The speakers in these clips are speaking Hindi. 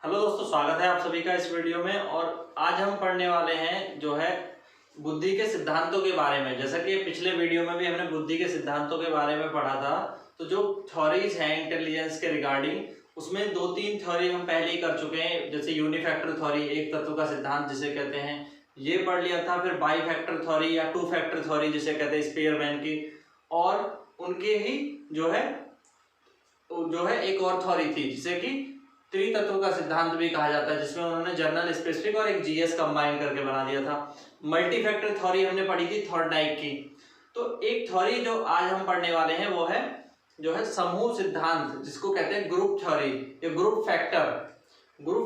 हेलो दोस्तों, स्वागत है आप सभी का इस वीडियो में। और आज हम पढ़ने वाले हैं जो है बुद्धि के सिद्धांतों के बारे में। जैसा कि पिछले वीडियो में भी हमने बुद्धि के सिद्धांतों के बारे में पढ़ा था, तो जो थ्योरीज हैं इंटेलिजेंस के रिगार्डिंग, उसमें 2-3 थ्योरी हम पहले ही कर चुके हैं। जैसे यूनिफैक्टर थ्योरी, एक तत्व का सिद्धांत जिसे कहते हैं, ये पढ़ लिया था। फिर बाई फैक्टर थ्योरी या 2 फैक्टर थ्योरी जिसे कहते हैं स्पीयरमैन की, और उनके ही जो है एक और थ्योरी थी जिसे कि त्रितत्व का सिद्धांत भी कहा जाता है, जिसमें उन्होंने जर्नल स्पेसिफिक और एक जीएस कंबाइन करके बना दिया था। मल्टी फैक्टर थ्योरी हमने पढ़ी थी थॉर्नडाइक की। तो एक थ्योरी जो आज हम पढ़ने वाले हैं वो है जो है समूह सिद्धांत, जिसको कहते हैं ग्रुप थ्योरी या ग्रुप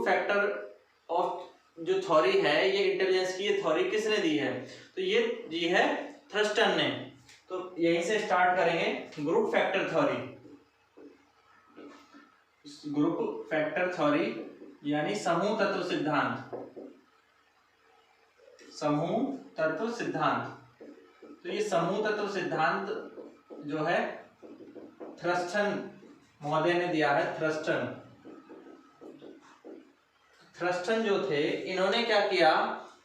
फैक्टर ऑफ जो थ्योरी है, ये इंटेलिजेंस की ये थ्योरी किसने दी है? तो ये दी है थ्रस्टन ने। तो यहीं से स्टार्ट करेंगे group factor theory. Group factor theory यानी समूह तत्व सिद्धांत। तो ये समूह तत्व सिद्धांत जो है थ्रस्टन महोदय ने दिया है। थ्रस्टन जो थे, इन्होंने क्या किया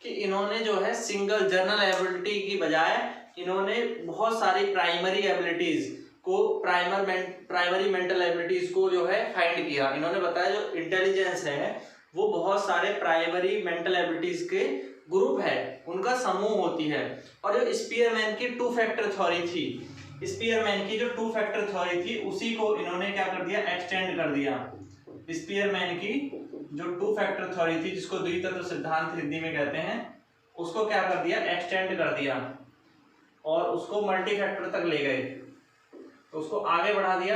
कि इन्होंने जो है सिंगल जनरल एबिलिटी की बजाय इन्होंने बहुत सारी प्राइमरी एबिलिटीज को प्राइमरी मेंटल एबिलिटीज को जो है फाइंड किया। इन्होंने बताया जो इंटेलिजेंस है वो बहुत सारे प्राइमरी मेंटल एबिलिटीज के ग्रुप है, उनका समूह होती है। और जो स्पीयरमैन की 2 फैक्टर थ्योरी थी, स्पीयरमैन की जो 2 फैक्टर थ्योरी थी, उसी को इन्होंने क्या कर दिया, एक्सटेंड कर दिया। स्पीयरमैन की जो 2 फैक्टर थ्योरी थी, जिसको द्वितत्व सिद्धांत हिंदी में कहते हैं, उसको क्या कर दिया, एक्सटेंड कर दिया और उसको मल्टी फैक्टर तक ले गए, तो उसको आगे बढ़ा दिया।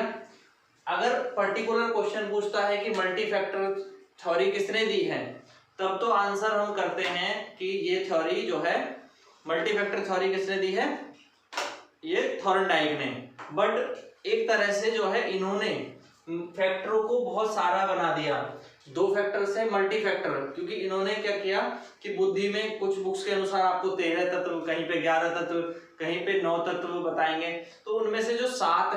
अगर पर्टिकुलर क्वेश्चन पूछता है कि मल्टी फैक्टर थ्योरी किसने दी है, तब तो आंसर हम करते हैं कि ये थ्योरी जो है मल्टी फैक्टर थ्योरी किसने दी है, ये थॉर्नडाइक ने। बट एक तरह से जो है इन्होंने फैक्टरों को बहुत सारा बना दिया, 2 फैक्टर से मल्टी फैक्टर, क्योंकि इन्होंने क्या किया कि बुद्धि में कुछ बुक्स के अनुसार आपको 13 तत्व, कहीं पे 11 तत्व, कहीं पे 9 तत्व बताएंगे। तो उनमें से जो 7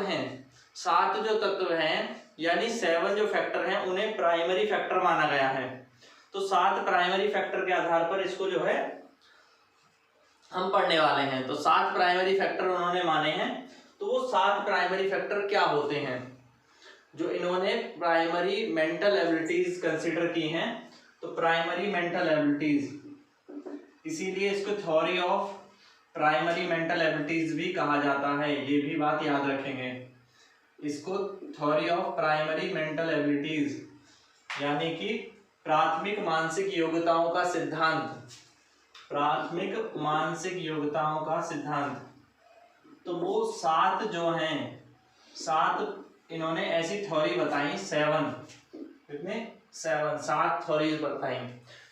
जो तत्व हैं यानी 7 जो फैक्टर हैं, उन्हें प्राइमरी फैक्टर माना गया है। तो 7 प्राइमरी फैक्टर के आधार पर इसको जो है हम पढ़ने वाले हैं। तो 7 प्राइमरी फैक्टर उन्होंने माने हैं। तो वो 7 प्राइमरी फैक्टर क्या होते हैं जो इन्होंने प्राइमरी मेंटल एबिलिटीज कंसीडर की हैं? तो प्राइमरी मेंटल एबिलिटीज, इसीलिए इसको theory of primary mental abilities भी कहा जाता है। ये भी बात याद रखेंगे, इसको theory of primary mental abilities यानी कि प्राथमिक मानसिक योग्यताओं का सिद्धांत। प्राथमिक मानसिक योग्यताओं का सिद्धांत। तो वो 7 जो हैं, 7 इन्होंने ऐसी थ्योरी बताई, 7 थ्योरीज बताई।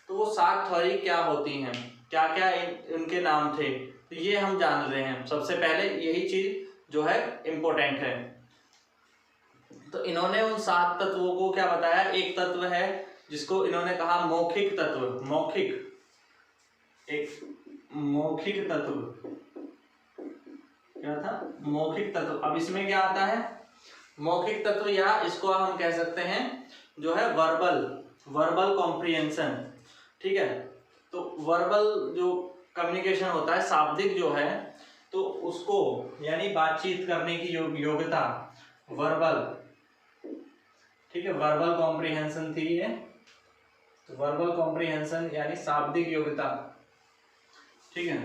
तो वो 7 थ्योरी क्या होती हैं, क्या क्या इनके नाम थे, तो ये हम जान रहे हैं। सबसे पहले यही चीज जो है इम्पोर्टेंट है। तो इन्होंने उन 7 तत्वों को क्या बताया, एक तत्व है जिसको इन्होंने कहा मौखिक तत्व। मौखिक तत्व क्या था, मौखिक तत्व। अब इसमें क्या आता है मौखिक तत्व, या इसको हम कह सकते हैं जो है वर्बल कॉम्प्रिहेंशन। ठीक है, तो वर्बल जो कम्युनिकेशन होता है, शाब्दिक जो है, तो उसको यानी बातचीत करने की योग्यता, वर्बल, ठीक है, वर्बल कॉम्प्रिहेंशन थी ये। तो वर्बल कॉम्प्रिहेंशन यानी शाब्दिक योग्यता। ठीक है,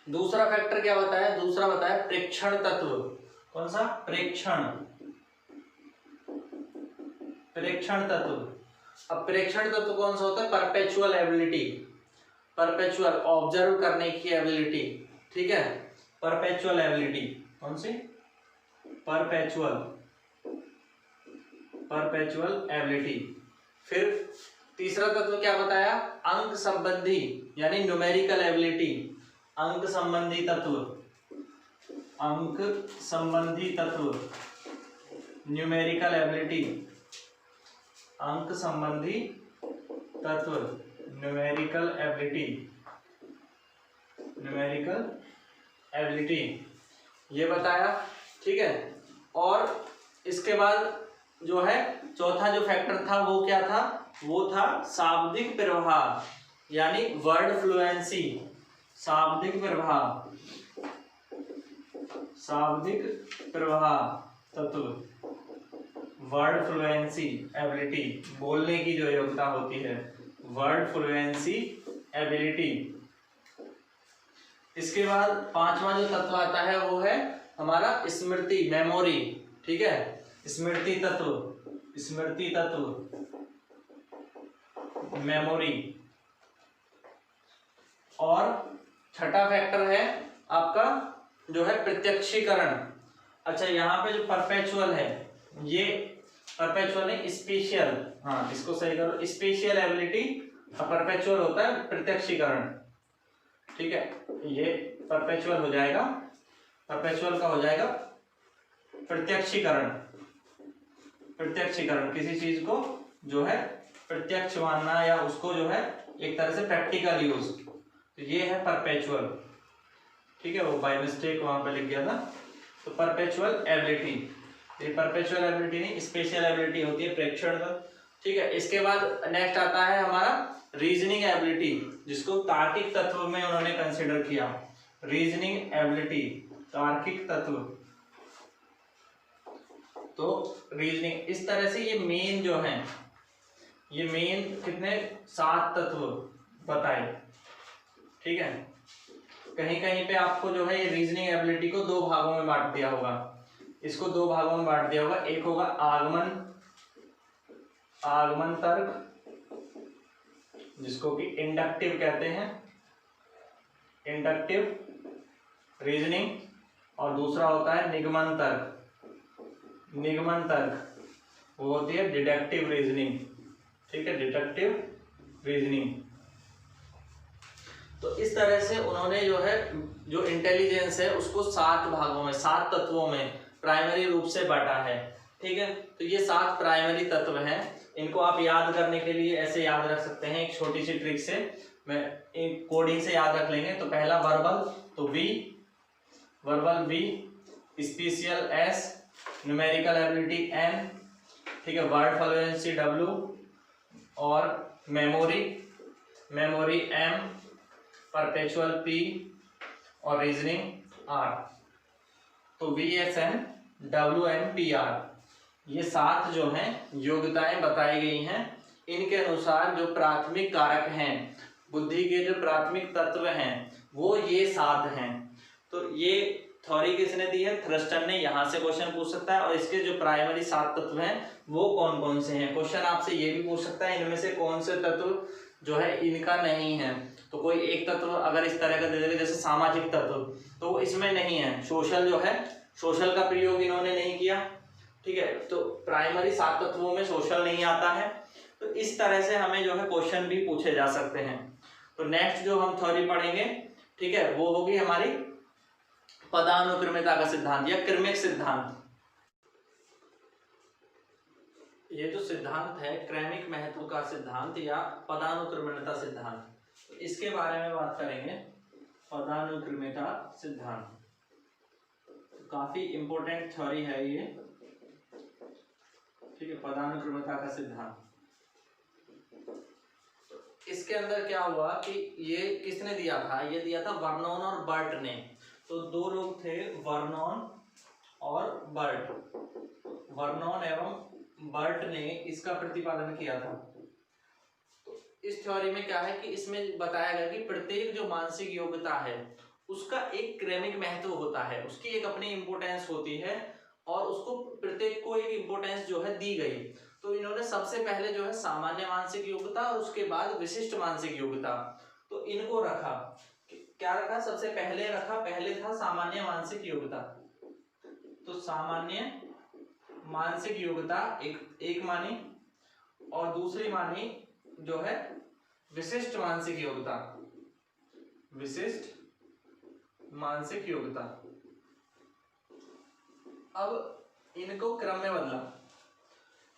दूसरा फैक्टर क्या बताया, दूसरा बताया प्रेक्षण तत्व। कौन सा, प्रेक्षण तत्व। अब प्रेक्षण तत्व कौन सा होता है, परपेचुअल एबिलिटी, परपेचुअल ऑब्जर्व करने की एबिलिटी। ठीक है, परपेचुअल एबिलिटी, कौन सी, परपेचुअल एबिलिटी। फिर तीसरा तत्व क्या बताया, अंक संबंधी यानी न्यूमेरिकल एबिलिटी, अंक संबंधी तत्व, न्यूमेरिकल एबिलिटी, अंक संबंधी तत्व, न्यूमेरिकल एबिलिटी, ये बताया। ठीक है, और इसके बाद जो है चौथा जो फैक्टर था वो क्या था, वो था शाब्दिक प्रवाह, यानी वर्ड फ्लुएंसी। शाब्दिक प्रवाह, शाब्दिक प्रवाह तत्व, वर्ड फ्लुएंसी एबिलिटी, बोलने की जो योग्यता होती है, वर्ड फ्लुएंसी एबिलिटी। इसके बाद पांचवा जो तत्व आता है वो है हमारा स्मृति, मेमोरी। ठीक है, स्मृति तत्व, स्मृति तत्व, मेमोरी। और छठा फैक्टर है आपका जो है प्रत्यक्षीकरण। अच्छा, यहाँ पे जो परपेचुअल है, ये परपेचुअल है स्पेशियल, हाँ इसको सही करो, स्पेशियल एबिलिटी परपेचुअल होता है प्रत्यक्षीकरण। ठीक है, ये परपेचुअल हो जाएगा, परपेचुअल का हो जाएगा प्रत्यक्षीकरण। प्रत्यक्षीकरण, किसी चीज को जो है प्रत्यक्ष मानना या उसको जो है एक तरह से प्रैक्टिकल यूज, तो ये है परपेचुअल। ठीक है, वो बाय मिस्टेक वहां पे लिख गया था। तो परपेचुअल एबिलिटी, ये परपेचुअल एबिलिटी नहीं, स्पेशल एबिलिटी होती है प्रेक्षण का। ठीक है, इसके बाद नेक्स्ट आता है हमारा रीजनिंग एबिलिटी, जिसको तार्किक तत्व में उन्होंने कंसिडर किया। रीजनिंग एबिलिटी, तार्किक तत्व। तो रीजनिंग इस तरह से ये मेन जो है, ये मेन कितने 7 तत्व बताए। ठीक है, कहीं कहीं पे आपको जो है ये रीजनिंग एबिलिटी को 2 भागों में बांट दिया होगा, इसको 2 भागों में बांट दिया होगा। एक होगा आगमन, आगमन तर्क, जिसको कि इंडक्टिव कहते हैं, इंडक्टिव रीजनिंग। और दूसरा होता है निगमन तर्क, निगमन तर्क वो होती है डिडक्टिव रीजनिंग। ठीक है, डिडक्टिव रीजनिंग। तो इस तरह से उन्होंने जो है जो इंटेलिजेंस है उसको 7 भागों में, 7 तत्वों में प्राइमरी रूप से बांटा है। ठीक है, तो ये 7 प्राइमरी तत्व हैं। इनको आप याद करने के लिए ऐसे याद रख सकते हैं, एक छोटी सी ट्रिक से, मैं एक कोडिंग से याद रख लेंगे। तो पहला वर्बल, तो V, verbal V, spatial S, numerical ability N, ठीक है, वर्ड फ्लुएंसी डब्ल्यू, और memory, memory M, perpetual P, और रीजनिंग आर। तो V S N W N P R, ये 7 जो हैं योग्यताएं बताई गई हैं। इनके अनुसार जो प्राथमिक कारक हैं, बुद्धि के जो प्राथमिक तत्व हैं वो ये 7 हैं। तो ये थ्योरी किसने दी है, थ्रस्टन ने। यहाँ से क्वेश्चन पूछ सकता है। और इसके जो प्राइमरी 7 तत्व हैं वो कौन कौन से हैं। क्वेश्चन आपसे ये भी पूछ सकता है इनमें से कौन से तत्व जो है इनका नहीं है। तो कोई एक तत्व अगर इस तरह का दे देगा, जैसे सामाजिक तत्व, तो वो इसमें नहीं है। सोशल जो है, सोशल का प्रयोग इन्होंने नहीं किया। ठीक है, तो प्राइमरी 7 तत्वों में सोशल नहीं आता है। तो इस तरह से हमें जो है क्वेश्चन भी पूछे जा सकते हैं। तो नेक्स्ट जो हम थ्योरी पढ़ेंगे, ठीक है, वो होगी हमारी पदानुक्रमिता का सिद्धांत या क्रमिक सिद्धांत। ये जो सिद्धांत है क्रमिक महत्व का सिद्धांत या पदानुक्रमिता सिद्धांत, तो इसके बारे में बात करेंगे। पदानुक्रमिता सिद्धांत काफी इंपॉर्टेंट थ्योरी है ये। ठीक है, पदानुक्रमिता का सिद्धांत। इसके अंदर क्या हुआ कि ये किसने दिया था, ये दिया था वर्नोन और बर्ट ने। तो 2 लोग थे, वर्नोन और बर्ट। वर्नोन एवं बर्ट ने इसका प्रतिपादन किया था। तो इस थ्योरी में क्या है कि इसमें बताया गया कि प्रत्येक जो मानसिक योग्यता है उसका एक क्रमिक महत्व होता है, उसकी एक अपनी इंपोर्टेंस होती है और उसको प्रत्येक को एक इंपोर्टेंस जो है दी गई। तो इन्होंने सबसे पहले जो है सामान्य मानसिक योग्यता और उसके बाद विशिष्ट मानसिक योग्यता, तो इनको रखा। क्या रखा, सबसे पहले रखा, पहले था सामान्य मानसिक योग्यता। तो सामान्य मानसिक योग्यता एक मानी, और दूसरी मानी जो है विशिष्ट मानसिक योग्यता, विशिष्ट मानसिक योग्यता। अब इनको क्रम में बदला।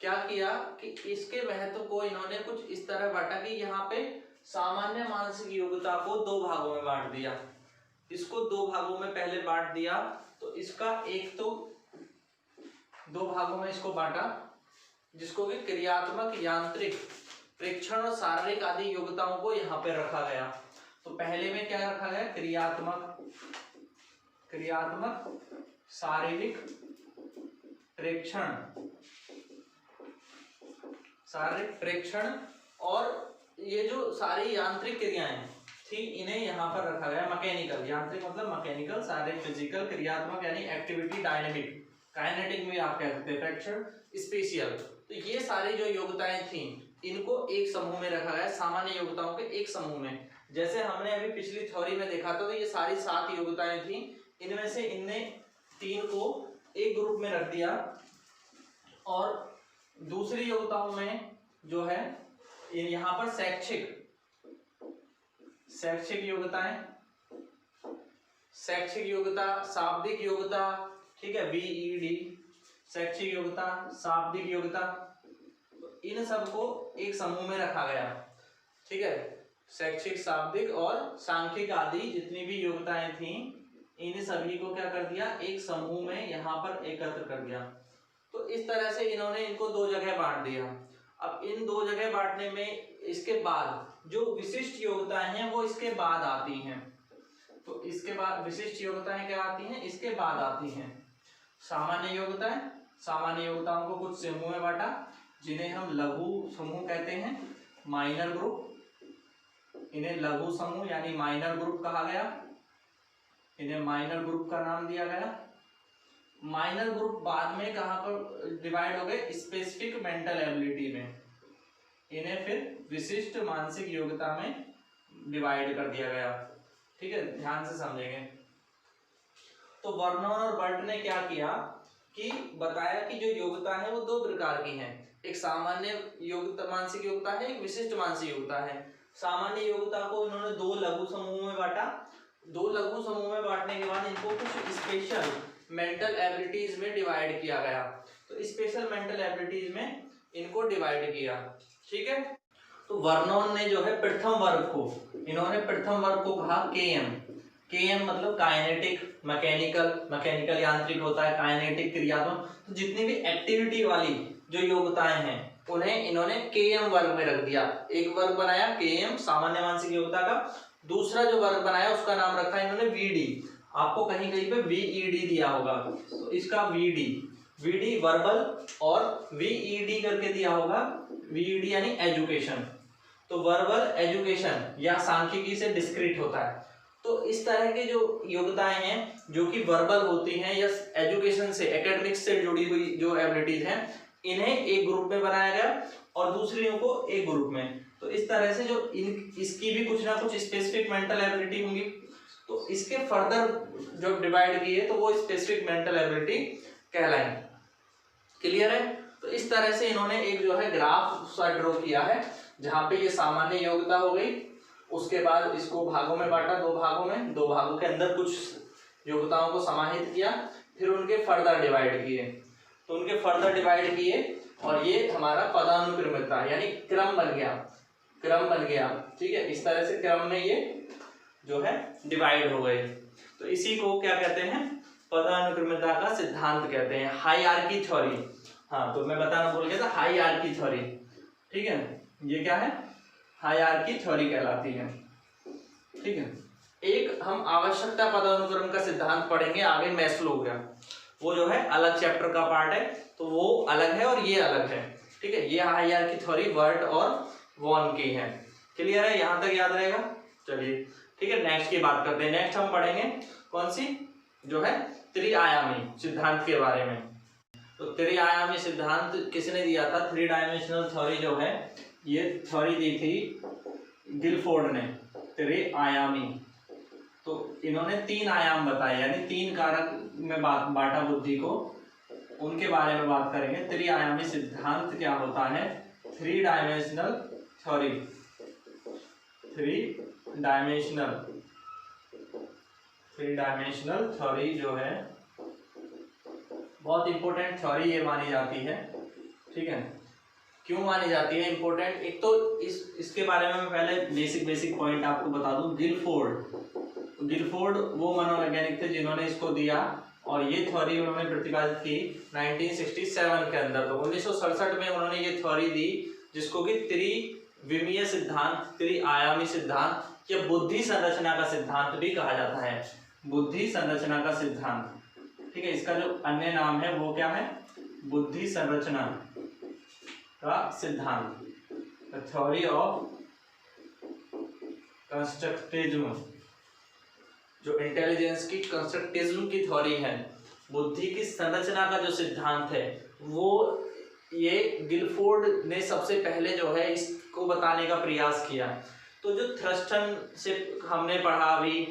क्या किया कि इसके महत्व को इन्होंने कुछ इस तरह बांटा कि यहाँ पे सामान्य मानसिक योग्यता को 2 भागों में बांट दिया। इसको 2 भागों में पहले बांट दिया। तो इसका एक तो 2 भागों में इसको बांटा। जिसको कि क्रियात्मक, यांत्रिक, प्रेक्षण और शारीरिक आदि योग्यताओं को यहाँ पे रखा गया। तो पहले में क्या रखा गया? क्रियात्मक, शारीरिक, प्रेक्षण और ये जो सारी यांत्रिक क्रियाएं थी इन्हें यहाँ पर रखा गया। मैकेनिकल, यांत्रिक मतलब मैकेनिकल, शारीरिक फिजिकल, क्रियात्मक यानी एक्टिविटी, डायनेमिक, काइनेटिक भी आप कह सकते हैं, प्रेक्षण, स्पेशियल। तो ये सारी जो योग्यताएं थी इनको एक समूह में रखा गया, सामान्य योग्यताओं के एक समूह में। जैसे हमने अभी पिछली थ्योरी में देखा था, तो ये सारी 7 योग्यताएं थी, इनमें से इनने 3 को एक ग्रुप में रख दिया और दूसरी योग्यताओं में जो है यहाँ पर शैक्षिक योग्यता, शाब्दिक योग्यता, ठीक है, BED, शैक्षिक योग्यता, शाब्दिक योग्यता, इन सबको एक समूह में रखा गया, ठीक है। शैक्षिक, शाब्दिक और सांख्यिक आदि जितनी भी योग्यताएं थी इन सभी को क्या कर दिया? एक समूह में यहाँ पर एकत्र कर दिया। तो इस तरह से इन्होंने इनको 2 जगह बांट दिया। अब इन 2 जगह बांटने में इसके बाद जो विशिष्ट योग्यताएं हैं वो इसके बाद आती हैं। तो इसके बाद विशिष्ट योग्यताएं क्या आती हैं? इसके बाद आती हैं। सामान्य योग्यताओं को कुछ समूह में बांटा जिन्हें हम लघु समूह कहते हैं, माइनर ग्रुप, इन्हें लघु समूह यानी माइनर ग्रुप कहा गया, इन्हें माइनर ग्रुप का नाम दिया गया। माइनर ग्रुप बाद में कहाँ पर डिवाइड हो गए? स्पेसिफिक मेंटल एबिलिटी में, इन्हें फिर विशिष्ट मानसिक योग्यता में डिवाइड कर दिया गया, ठीक है, ध्यान से समझेंगे। तो वर्नोन और बर्ट ने क्या किया कि बताया कि जो योग्यता है वो 2 प्रकार की हैं, एक सामान्य योग्यता, मानसिक योग्यता है, एक विशिष्ट मानसिक योग्यता है। सामान्य योग्यता को इन्होंने 2 लघु समूहों में बांटा। 2 लघु समूह में बांटने के बाद इनको कुछ स्पेशल मेंटल एबिलिटीज में डिवाइड किया गया। तो स्पेशल मेंटल एबिलिटीज में इनको डिवाइड किया, ठीक है। तो वर्नोन ने जो है प्रथम वर्ग को कहा KM मतलब काइनेटिक, मैकेनिकल यांत्रिक होता है, काइनेटिक क्रियात्मक। तो जितनी भी एक्टिविटी वाली जो योग्यताएं हैं उन्हें इन्होंने KM वर्ग में रख दिया। एक वर्ग बनाया KM सामान्य मानसिक योग्यता का, दूसरा जो वर्ग बनाया उसका नाम रखा इन्होंने VD। आपको कहीं कहीं पे VED दिया होगा, तो इसका VD वर्बल और VED करके दिया होगा, VED यानी एजुकेशन। तो वर्बल एजुकेशन या सांख्यिकी से डिस्क्रीट होता है। तो इस तरह की जो योग्यताएं हैं जो कि वर्बल होती हैं या एजुकेशन से, एकेडमिक्स से जुड़ी हुई जो एबिलिटीज हैं, इन्हें एक ग्रुप में बनाया गया और दूसरियों को एक ग्रुप में। तो इस तरह से जो इसकी भी कुछ ना कुछ स्पेसिफिक मेंटल एबिलिटी होंगी, तो इसके फर्दर जो डिवाइड किए तो वो स्पेसिफिक मेंटल एबिलिटी कहलाएंगे। क्लियर है? तो इस तरह से इन्होंने एक जो है ग्राफ सा ड्रॉ किया है जहाँ पे ये सामान्य योग्यता हो गई, उसके बाद इसको भागों में बांटा, 2 भागों में, 2 भागों के अंदर कुछ योग्यताओं को समाहित किया, फिर उनके फर्दर डिवाइड किए। और ये हमारा पदानुक्रमिता यानी क्रम बन गया, ठीक है। इस तरह से क्रम में ये जो है डिवाइड हो गए। तो इसी को क्या कहते हैं? पदानुक्रमिता का सिद्धांत कहते हैं, हायरार्की थ्योरी। हाँ, तो मैं बताना भूल गया था, हायरार्की थ्योरी, ठीक है। ये क्या है? हायरार्की थ्योरी कहलाती है, ठीक है। एक हम आवश्यकता पदानुक्रम का सिद्धांत पढ़ेंगे आगे, मैस्लो हो गया, वो जो है अलग चैप्टर का पार्ट है, तो वो अलग है और ये अलग है, ठीक है। ये हायरार्की थ्योरी वर्ट और वॉन की है। क्लियर है? यहाँ तक याद रहेगा? चलिए ठीक है, नेक्स्ट की बात करते हैं। नेक्स्ट हम पढ़ेंगे कौन सी? जो है त्रिआयामी सिद्धांत के बारे में। तो त्रिआयामी सिद्धांत किसने दिया था? 3 डायमेंशनल थ्योरी जो है ये थ्योरी दी थी गिलफोर्ड ने, त्रिआयामी। तो इन्होंने 3 आयाम बताए, यानी 3 कारक में बांटा बुद्धि को, उनके बारे में बात करेंगे। त्रिआयामी सिद्धांत क्या होता है? 3 डायमेंशनल थ्योरी, 3 डायमेंशनल थ्योरी जो है बहुत इंपॉर्टेंट थ्योरी ये मानी जाती है, ठीक है। क्यों मानी जाती है इंपॉर्टेंट? एक तो इसके बारे में मैं पहले बेसिक पॉइंट आपको बता दूं। गिलफोर्ड वो मनोवैज्ञानिक थे जिन्होंने इसको दिया, और ये थ्योरी उन्होंने प्रतिपादित की 1967 के अंदर। तो 1967 में उन्होंने ये थ्योरी दी जिसको कि त्रिविमीय सिद्धांत, त्रिआयामी सिद्धांत या बुद्धि संरचना का सिद्धांत भी कहा जाता है, बुद्धि संरचना का सिद्धांत। ठीक है, इसका जो अन्य नाम है वो क्या है, बुद्धि संरचना का सिद्धांत, द थ्योरी ऑफ कंस्ट्रक्टिज्म। जो इंटेलिजेंस की कंस्ट्रक्टिज्म की थ्योरी है, बुद्धि की संरचना का जो सिद्धांत है, वो ये गिलफोर्ड ने सबसे पहले जो है इसको बताने का प्रयास किया। तो जो थ्रस्टन से हमने पढ़ा अभी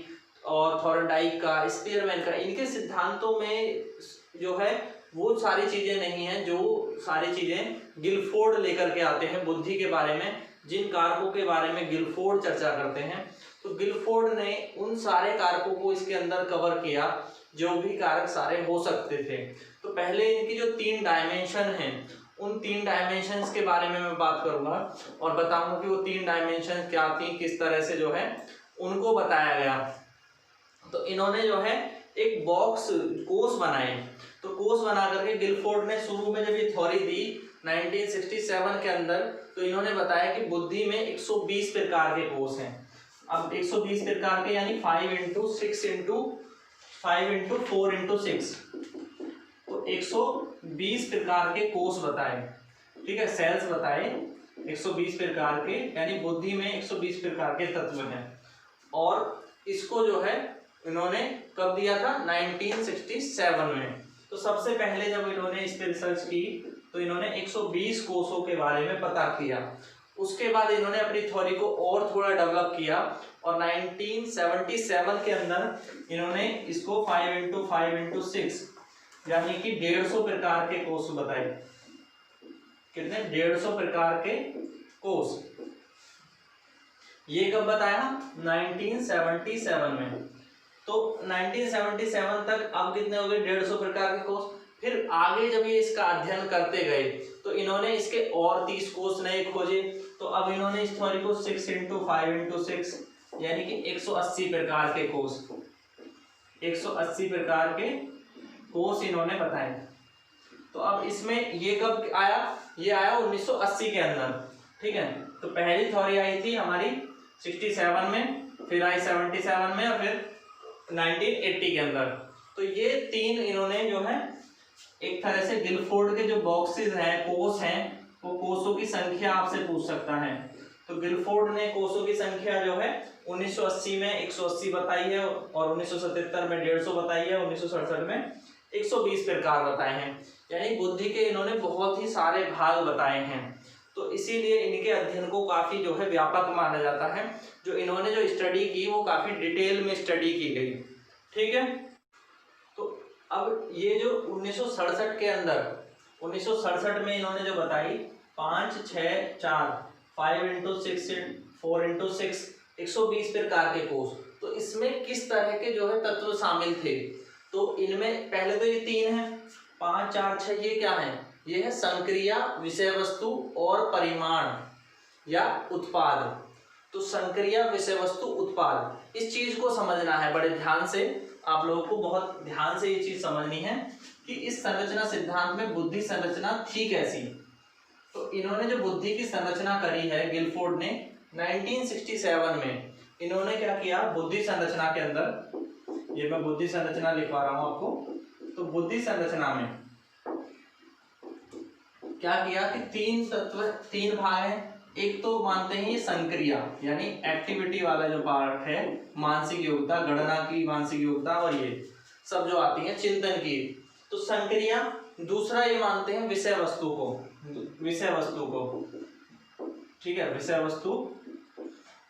और थॉर्नडाइक का, स्पीयरमैन का, इनके सिद्धांतों में जो है वो सारी चीजें नहीं है जो सारी चीजें गिलफोर्ड लेकर के आते हैं बुद्धि के बारे में। जिन कारकों के बारे में गिलफोर्ड चर्चा करते हैं, तो गिलफोर्ड ने उन सारे कारकों को इसके अंदर कवर किया जो भी कारक सारे हो सकते थे। तो पहले इनकी जो 3 डायमेंशन हैं, उन 3 डायमेंशंस के बारे में मैं बात करूंगा और बताऊंगा कि वो 3 डायमेंशन क्या थी, किस तरह से जो है उनको बताया गया। तो इन्होंने जो है एक बॉक्स कोष बनाए। तो कोष बना करके गिलफोर्ड ने शुरू में जब ये थ्योरी दी 1967 के अंदर, तो इन्होंने बताया कि बुद्धि में 120 प्रकार के कोष हैं। अब 120 प्रकार के यानी 5 × 6 × 5 × 4 × 6, तो 120 प्रकार के कोष बताए। ठीक है, सेल्स बताए 120 प्रकार के, यानी बुद्धि में 120 प्रकार के तत्व हैं। और इसको जो है इन्होंने कब दिया था, 1967 में। तो सबसे पहले जब इन्होंने इस पर रिसर्च की तो इन्होंने 120 कोषों के बारे में पता किया। उसके बाद इन्होंने अपनी थ्योरी को और थोड़ा डेवलप किया और 1977 के अंदर इन्होंने इसको 5 × 5 × 6 यानी कि 150 प्रकार के कोष बताए। कितने, 150 प्रकार के कोष। ये कब बताया, 1977 में। तो 1977 तक अब कितने हो गए, 150 प्रकार के कोष। फिर आगे जब ये इसका अध्ययन करते गए तो इन्होंने इसके और 30 कोष नए खोजे। तो अब इन्होंने इस थ्योरी को 6 × 5 × 6 यानी कि 180 प्रकार के कोष, 180 प्रकार के कोष इन्होंने बताए। तो अब इसमें ये कब आया, ये आया 1980 के अंदर। ठीक है, तो पहली थ्योरी आई थी हमारी 67 में, फिर आई 77 में और फिर 1980 के अंदर। तो ये 3 इन्होंने जो है एक तरह से गिलफोर्ड के जो बॉक्सेस हैं, कोष हैं, वो कोषों की संख्या आपसे पूछ सकता है। तो गिलफोर्ड ने कोषों की संख्या जो है 1980 में 180 बताई है और 1977 में 150 बताई है, 1967 में 120 प्रकार बताए हैं। यानी बुद्धि के इन्होंने बहुत ही सारे भाग बताए हैं। तो इसीलिए इनके अध्ययन को काफी जो है व्यापक माना जाता है। जो इन्होंने जो स्टडी की वो काफी डिटेल में स्टडी की गई। ठीक है, तो अब ये जो 1967 के अंदर, 1967 में इन्होंने जो बताई 5, 6, 4, 5 × 6 4 × 6 120 प्रकार के कोष। तो इसमें किस तरह के जो है तत्व शामिल थे, तो इनमें पहले तो ये 3 है, 5, 4, 6, ये क्या है, ये है संक्रिया, विषय वस्तु और परिमाण या उत्पाद। तो संक्रिया, विषय वस्तु, उत्पाद, इस चीज को समझना है बड़े ध्यान से। आप लोगों को बहुत ध्यान से ये चीज समझनी है कि इस संरचना सिद्धांत में बुद्धि संरचना थी कैसी। तो इन्होंने जो बुद्धि की संरचना करी है गिलफोर्ड ने 1967 में, इन्होंने क्या किया, बुद्धि संरचना के अंदर, ये मैं बुद्धि संरचना लिखवा रहा हूं आपको। तो बुद्धि संरचना में क्या किया कि 3 तत्व, 3 भाग हैं। एक तो मानते हैं ये संक्रिया यानी एक्टिविटी वाला जो पार्ट है, मानसिक योग्यता, गणना की मानसिक योग्यता और ये सब जो आती है चिंतन की, तो संक्रिया। दूसरा ये मानते हैं विषय वस्तु को, विषय वस्तु को, ठीक है, विषय वस्तु।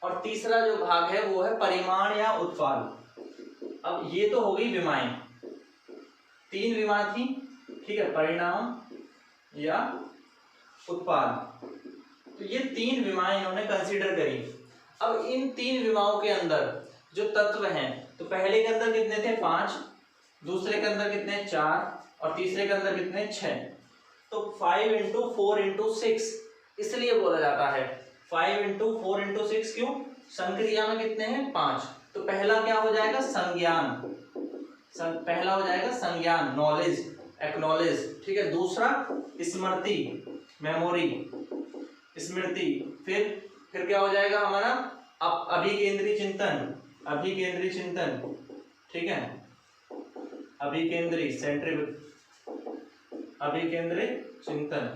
और तीसरा जो भाग है वो है परिमाण या उत्पाद। अब ये तो हो गई विमाएं, 3 विमा थी, ठीक है, परिणाम या उत्पाद। तो ये 3 विमाएं इन्होंने कंसीडर करी। अब इन 3 विमाओं के अंदर जो तत्व हैं, तो पहले के अंदर कितने थे, 5, दूसरे के अंदर कितने, 4 और तीसरे के अंदर कितने, 6। तो 5 × 4 × 6 इसलिए बोला जाता है 5 × 4 × 6, क्यों, संक्रिया में कितने हैं, 5। तो पहला क्या हो जाएगा, संज्ञान, पहला हो जाएगा संज्ञान, नॉलेज, एक्नॉलेज, ठीक है। दूसरा स्मृति, मेमोरी, स्मृति। फिर क्या हो जाएगा हमारा अभिकेंद्री चिंतन, अभिकेंद्री चिंतन, ठीक है, अभिकेंद्री, अभिकेंद्री चिंतन।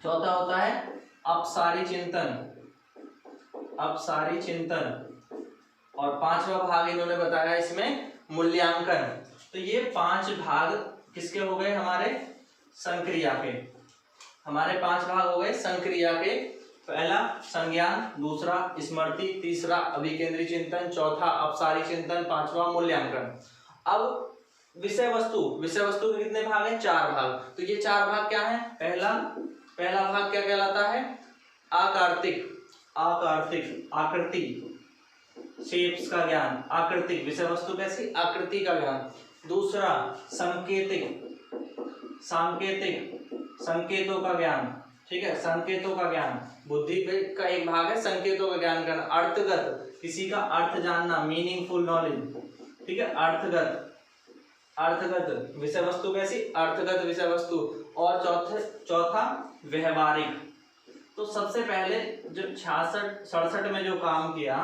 चौथा होता है अपसारी चिंतन, अपसारी चिंतन। और पांचवा भाग इन्होंने बताया इसमें मूल्यांकन। तो ये 5 भाग किसके हो गए हमारे संक्रिया के, हमारे 5 भाग हो गए संक्रिया के। पहला संज्ञान, दूसरा स्मृति, तीसरा अभिकेंद्री चिंतन, चौथा अपसारी चिंतन, पांचवा मूल्यांकन। अब विषय वस्तु, विषय वस्तु के कितने भाग हैं? 4 भाग। तो ये 4 भाग क्या है? पहला भाग क्या कहलाता है? आकार्तिक, आकार्तिक, आकृति, शेप्स का ज्ञान, आकृतिक, विषय वस्तु कैसी? आकृति का ज्ञान। दूसरा सांकेतिक, सांकेतिक, संकेतों का ज्ञान, ठीक है, संकेतों का ज्ञान। बुद्धि का एक भाग है संकेतों का ज्ञान करना। अर्थगत, किसी का अर्थ जानना, मीनिंगफुल नॉलेज, ठीक है, अर्थगत, अर्थगत विषय वस्तु कैसी? अर्थगत विषय वस्तु। और चौथा व्यवहारिक। तो सबसे पहले जो 66-67 में जो काम किया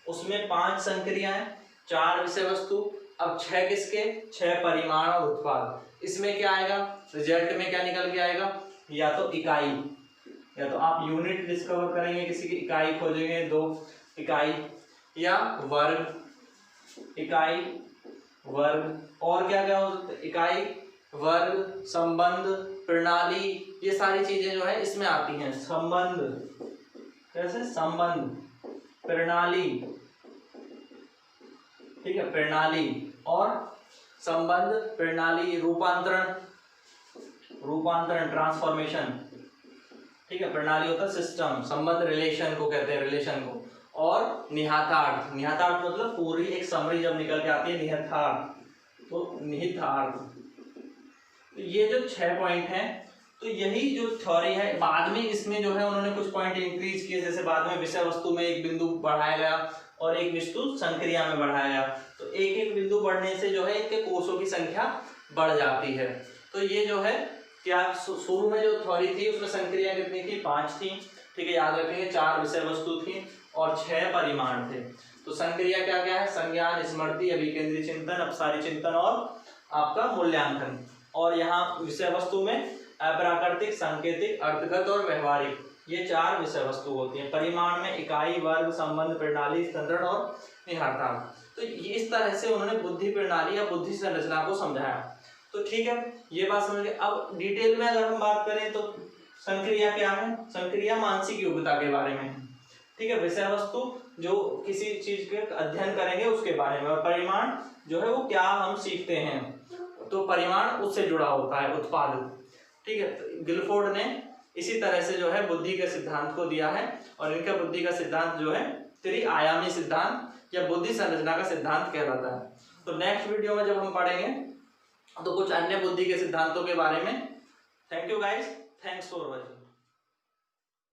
उसमें 5 संक्रियाएं, 4 विषय वस्तु, अब 6 किसके? 6 परिमाण और उत्पाद। इसमें क्या आएगा? रिजल्ट में क्या निकल के आएगा? या तो इकाई, या तो आप यूनिट डिस्कवर करेंगे, किसी की इकाई खोजेंगे, 2 इकाई, या वर्ग, इकाई, वर्ग, और क्या क्या हो सकता है? इकाई, वर्ग, संबंध, प्रणाली, ये सारी चीजें जो है इसमें आती हैं। संबंध, कैसे? संबंध, प्रणाली, ठीक है, प्रणाली और संबंध, प्रणाली, रूपांतरण, रूपांतरण, ट्रांसफॉर्मेशन, ठीक है। प्रणाली होता है सिस्टम, संबंध रिलेशन को कहते हैं, रिलेशन को। और निहितार्थ, निहितार्थ मतलब पूरी एक समरी जब निकल के आती है, निहितार्थ, तो निहितार्थ। तो ये जो 6 पॉइंट हैं, तो यही जो थ्योरी है, बाद में इसमें जो है उन्होंने कुछ पॉइंट इंक्रीज किए, जैसे बाद में विषय वस्तु में एक बिंदु बढ़ाया गया और एक वस्तु संक्रिया में बढ़ाया गया। तो एक एक बिंदु बढ़ने से जो है इनके कोषों की संख्या बढ़ जाती है। तो ये जो है क्या शुरू में जो थ्योरी थी उसमें संक्रिया कितनी थी? 5 थी, ठीक है, याद रखेंगे। 4 विषय वस्तु थी और 6 परिमाण थे। तो संक्रिया क्या क्या है? संज्ञान, स्मृति, अभिकेंद्री चिंतन, अपसारी चिंतन और आपका मूल्यांकन। और यहाँ विषय वस्तु में अप्राकृतिक, सांकेतिक, अर्थगत और व्यवहारिक, ये 4 विषय वस्तु होती हैं। परिमाण में इकाई, वर्ग, संबंध, प्रणाली, संतरण और निहितार्थ। तो ये इस तरह से उन्होंने बुद्धि प्रणाली या बुद्धि संरचना को समझाया। तो ठीक है, ये बात समझ गए। अब डिटेल में अगर हम बात करें तो संक्रिया क्या है? संक्रिया मानसिक योग्यता के बारे में, ठीक है, विषय वस्तु जो किसी चीज के अध्ययन करेंगे उसके बारे में। और परिमाण जो है वो क्या हम सीखते हैं, तो परिमाण उससे जुड़ा होता है, उत्पाद, ठीक है। तो गिलफोर्ड ने इसी तरह से जो है बुद्धि के सिद्धांत को दिया है। और इनका बुद्धि का सिद्धांत जो है त्रि-आयामी सिद्धांत या बुद्धि संरचना का सिद्धांत कहलाता है। तो नेक्स्ट वीडियो में जब हम पढ़ेंगे तो कुछ अन्य बुद्धि के सिद्धांतों के बारे में। Thank you guys, thanks for watching.